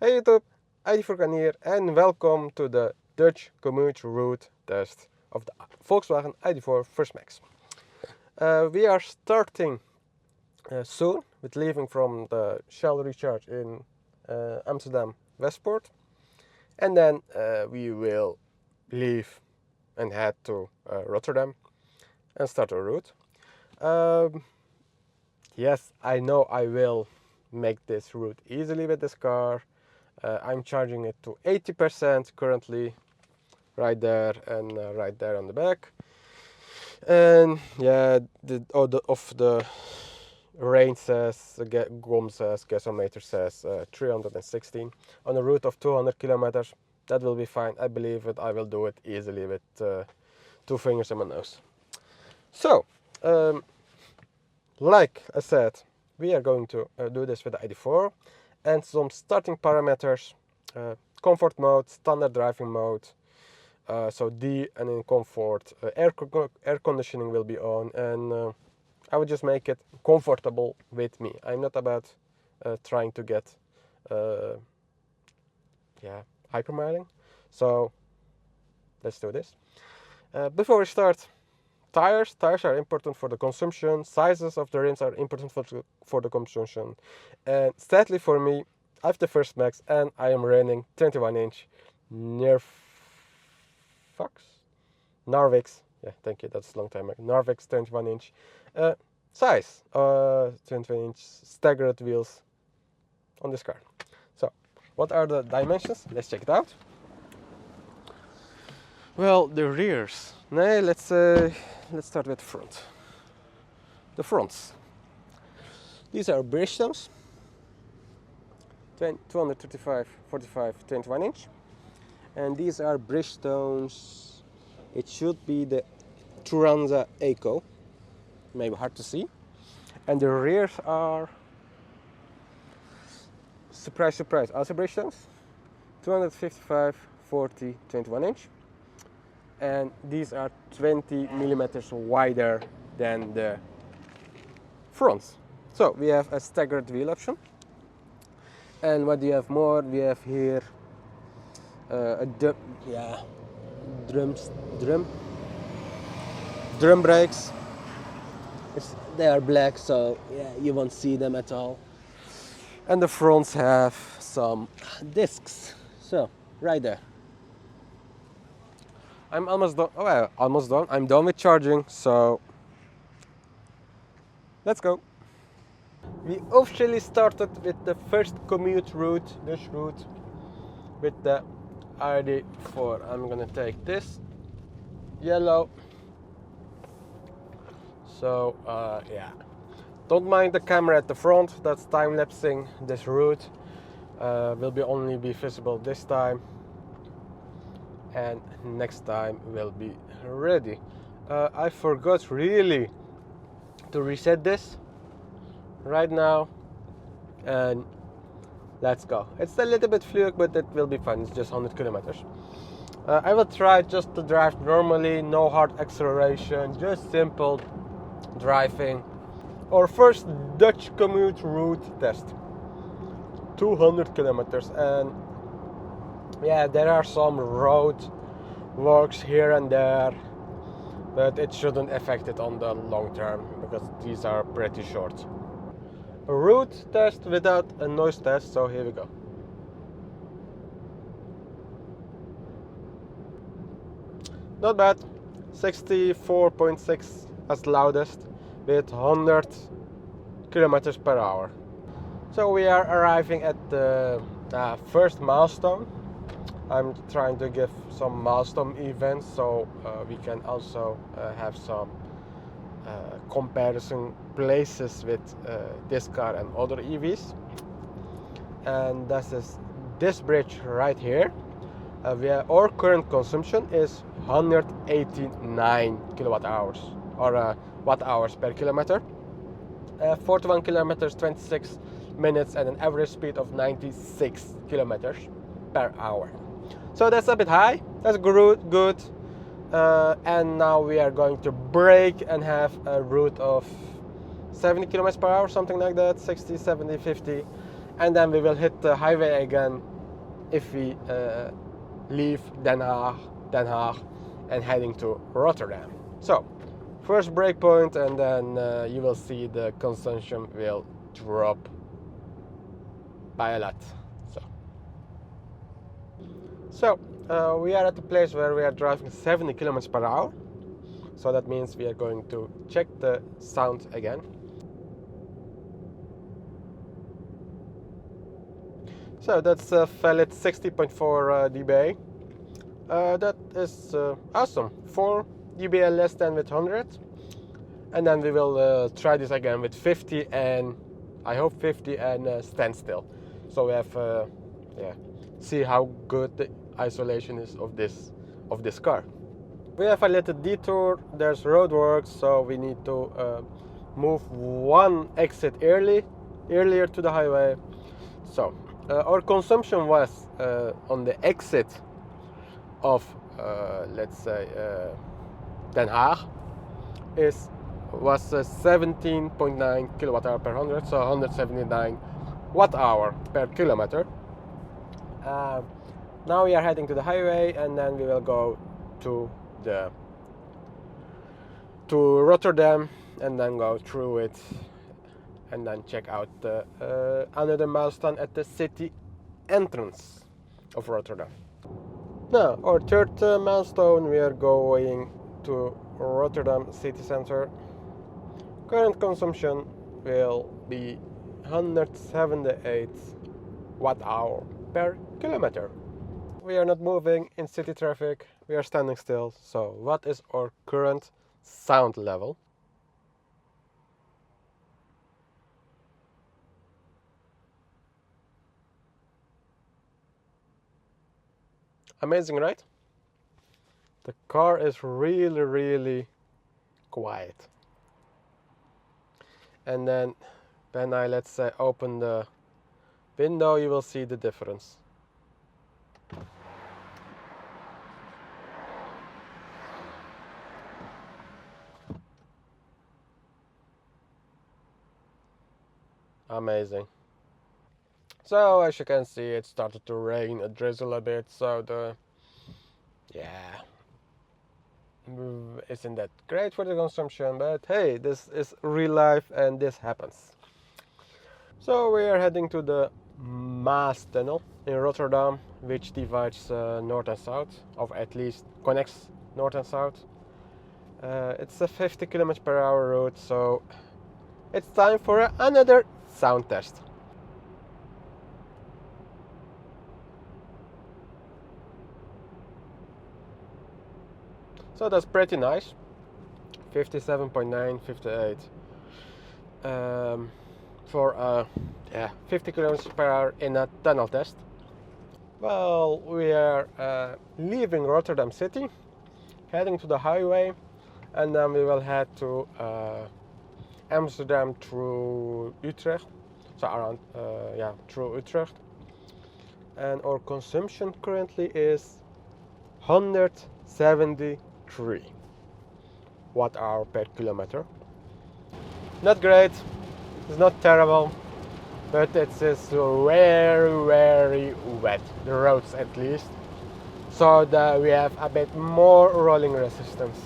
Hey YouTube, ID.Furkan here and welcome to the Dutch commute route test of the Volkswagen ID.4 First Max. We are starting soon with leaving from the Shell recharge in Amsterdam Westport, and then we will leave and head to Rotterdam and start our route. Yes, I know I will make this route easily with this car. I'm charging it to 80% currently, right there and right there on the back. And yeah, the range says, GOM says, gasometer says 316 on a route of 200 kilometers. That will be fine. I believe it. I will do it easily with 2 fingers in my nose. So, like I said, we are going to do this with the ID.4 and some starting parameters, comfort mode, standard driving mode, so D, and in comfort, air conditioning will be on, and I would just make it comfortable with me. I'm not about trying to get hypermiling, so let's do this. Before we start, tires are important for the consumption. Sizes of the rims are important for the consumption. And sadly for me, I have the First Max and I am running 21-inch Narvix. Yeah, thank you. That's a long time ago. Narvix 21-inch size. 21-inch staggered wheels on this car. So, what are the dimensions? Let's check it out. Well, the rears. No, let's start with the front. The fronts. These are Bridgestones. 235, 45, 21-inch. And these are Bridgestones. It should be the Turanza Eco. Maybe hard to see. And the rears are, surprise, surprise, also Bridgestones. 255, 40, 21-inch. And these are 20 millimeters wider than the fronts. So we have a staggered wheel option. And what do you have more? We have here drum brakes. They are black, so yeah, you won't see them at all. And the fronts have some discs. So right there. I'm almost done. Oh, well, almost done. I'm done with charging, so let's go. We officially started with the first commute route, Dutch route, with the ID.4. I'm gonna take this yellow. So yeah, don't mind the camera at the front. That's time lapsing this route. Will only be visible this time. And next time will be ready. I forgot really to reset this right now, and let's go. It's a little bit fluid, but it will be fun. It's just 100 kilometers. I will try just to drive normally, no hard acceleration, just simple driving. Our first Dutch commute route test, 200 kilometers, and yeah, there are some road works here and there, but it shouldn't affect it on the long term because these are pretty short. A route test without a noise test, so here we go. Not bad, 64.6 as loudest with 100 kilometers per hour. So we are arriving at the first milestone. I'm trying to give some milestone events so we can also have some comparison places with this car and other EVs. And this bridge right here. Our current consumption is 189 kilowatt hours or watt hours per kilometer. 41 kilometers, 26 minutes, and an average speed of 96 kilometers per hour. So that's a bit high. That's good. And now we are going to brake and have a route of 70 kilometers per hour, something like that, 60, 70, 50. and then we will hit the highway again if we leave Den Haag and heading to Rotterdam. So first breakpoint, and then you will see the consumption will drop by a lot. So we are at the place where we are driving 70 kilometers per hour. So that means we are going to check the sound again. So that's valid 60.4 dBA. That is awesome. 4 dBA less than with 100. And then we will try this again with 50 and I hope 50 and standstill. So we have see how good the isolation is of this car. We have a little detour. There's roadworks, so we need to move one exit earlier to the highway. So our consumption was on the exit of let's say Den Haag was 17.9 kilowatt hour per 100, so 179 watt hour per kilometer. Now we are heading to the highway, and then we will go to Rotterdam and then go through it and then check out the another milestone at the city entrance of Rotterdam. Now our third milestone, we are going to Rotterdam city center. Current consumption will be 178 watt hour per kilometer. We are not moving in city traffic, we are standing still. So what is our current sound level? Amazing, right? The car is really quiet. And then when I, let's say, open the window, you will see the difference. Amazing. So as you can see, it started to rain, a drizzle a bit, so isn't that great for the consumption, but hey, this is real life and this happens. So we are heading to the Maas tunnel in Rotterdam, which divides north and south, or at least connects north and south. It's a 50 km per hour route, so it's time for another sound test. So that's pretty nice. 57.9, 58 for 50 kilometers per hour in a tunnel test. Well, we are leaving Rotterdam city, heading to the highway, and then we will head to Amsterdam through Utrecht. So around through Utrecht. And our consumption currently is 173 watt hour per kilometer. Not great, it's not terrible, but it is very wet, the roads at least, so that we have a bit more rolling resistance.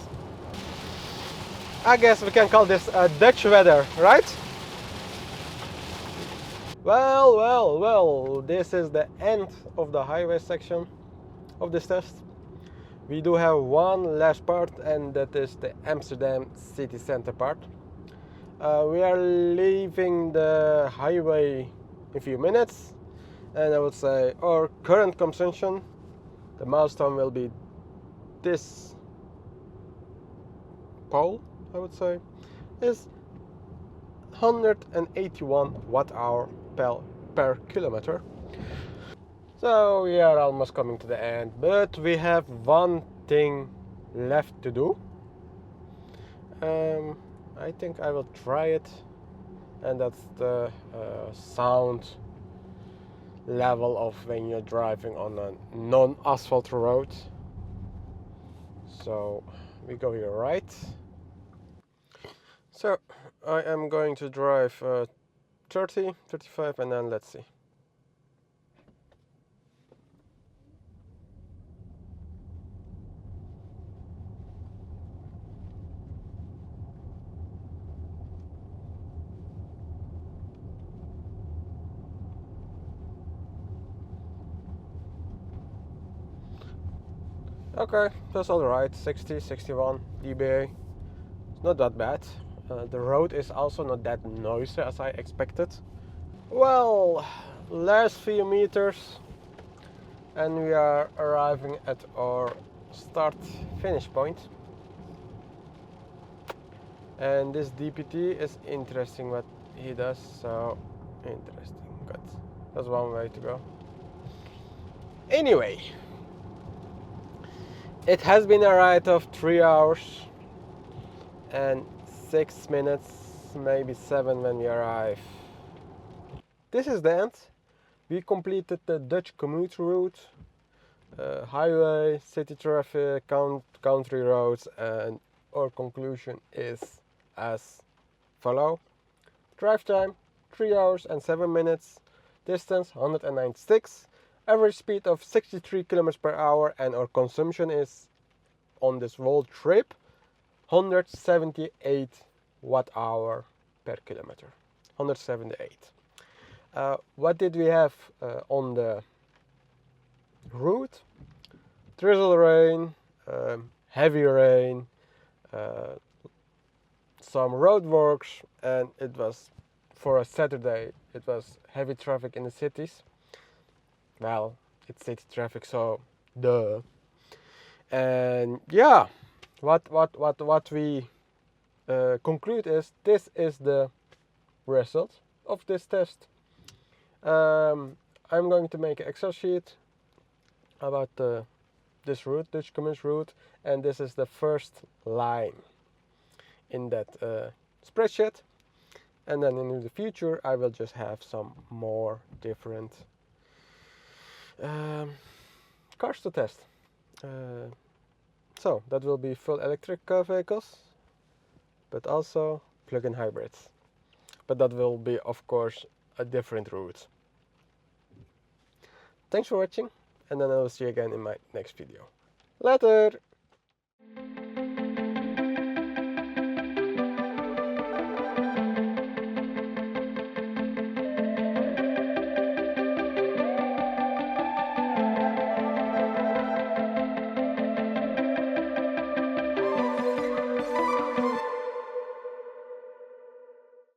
I guess we can call this Dutch weather, right? Well, this is the end of the highway section of this test. We do have one last part, and that is the Amsterdam city center part. We are leaving the highway in a few minutes, and I would say our current consumption, the milestone will be this pole, I would say, is 181 watt hour per kilometer. So we are almost coming to the end, but we have one thing left to do. I think I will try it, and that's the sound level of when you're driving on a non-asphalt road. So we go here, right? So I am going to drive 30, 35, and then let's see. Okay, that's alright. 60, 61 dBA. It's not that bad. The road is also not that noisy as I expected. Well, last few meters and we are arriving at our start finish point. And this DPT is interesting what he does, so interesting. Good. That's one way to go. Anyway, it has been a ride of 3 hours and 6 minutes, maybe 7 when we arrive. This is the end. We completed the Dutch commute route, highway, city traffic, country roads, and our conclusion is as follow. Drive time 3 hours and 7 minutes, distance 196, average speed of 63 kilometers per hour, and our consumption is on this whole trip 178 watt hour per kilometer. 178. What did we have on the route? Drizzle rain, heavy rain, some roadworks, and it was, for a Saturday, it was heavy traffic in the cities. Well, it's city traffic, so duh. And yeah, what we conclude is this is the result of this test. I'm going to make an Excel sheet about this route, Dutch Commons route, and this is the first line in that spreadsheet. And then in the future I will just have some more different cars to test. So that will be full electric vehicles, but also plug-in hybrids. But that will be, of course, a different route. Thanks for watching, and then I will see you again in my next video. Later!